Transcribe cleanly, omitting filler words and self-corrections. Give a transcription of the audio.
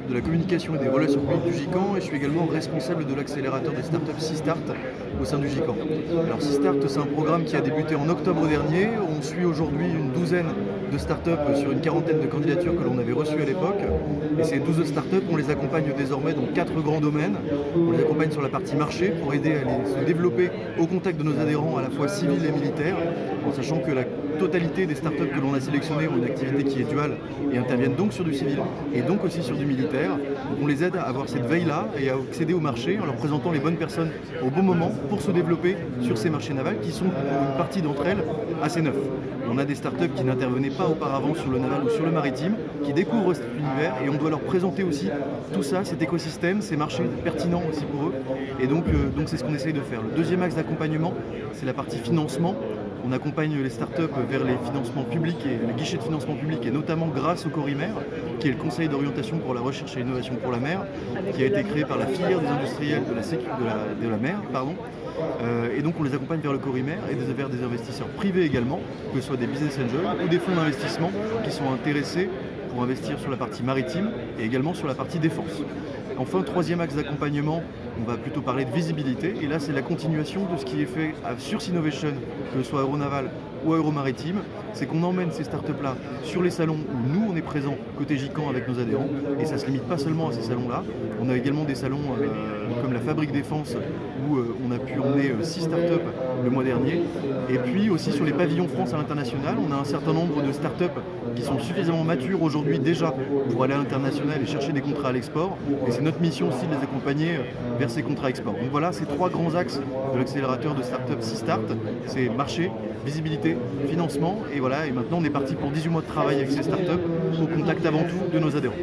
de la communication et des relations publiques du GICAN et je suis également responsable de l'accélérateur des startups C-Start au sein du GICAN. Alors C-Start, c'est un programme qui a débuté en octobre dernier. On suit aujourd'hui une douzaine de startups sur une quarantaine de candidatures que l'on avait reçues à l'époque. Et ces 12 startups, on les accompagne désormais dans 4 grands domaines. On les accompagne sur la partie marché pour aider à se développer au contact de nos adhérents à la fois civils et militaires, en sachant que la totalité des startups que l'on a sélectionnées ont une activité qui est duale et interviennent donc sur du civil et donc aussi sur du militaire. Donc on les aide à avoir cette veille-là et à accéder au marché en leur présentant les bonnes personnes au bon moment pour se développer sur ces marchés navals qui sont pour une partie d'entre elles assez neufs. On a des startups qui n'intervenaient pas auparavant sur le naval ou sur le maritime, qui découvrent cet univers et on doit leur présenter aussi tout ça, cet écosystème, ces marchés pertinents aussi pour eux. Et donc c'est ce qu'on essaye de faire. Le deuxième axe d'accompagnement, c'est la partie financement. On accompagne les startups vers les financements publics et les guichets de financement public et notamment grâce au Corimer, qui est le Conseil d'orientation pour la recherche et l'innovation pour la mer, qui a été créé par la filière des industriels de la mer. Et donc on les accompagne vers le Corimer et vers des investisseurs privés également, que ce soit des business angels ou des fonds d'investissement qui sont intéressés pour investir sur la partie maritime et également sur la partie défense. Enfin, troisième axe d'accompagnement, on va plutôt parler de visibilité. Et là, c'est la continuation de ce qui est fait sur Sinovation, que ce soit aéronaval ou aéromaritime. C'est qu'on emmène ces startups-là sur les salons où nous, on est présents côté GICAN avec nos adhérents. Et ça ne se limite pas seulement à ces salons-là. On a également des salons comme la Fabrique Défense, où on a pu emmener 6 startups le mois dernier. Et puis aussi sur les pavillons France à l'international, on a un certain nombre de startups qui sont suffisamment matures aujourd'hui déjà pour aller à l'international et chercher des contrats à l'export. Et c'est notre mission aussi de les accompagner vers ces contrats export. Donc voilà, ces 3 grands axes de l'accélérateur de start-up C-Start, c'est marché, visibilité, financement, et voilà, et maintenant on est parti pour 18 mois de travail avec ces startups au contact avant tout de nos adhérents.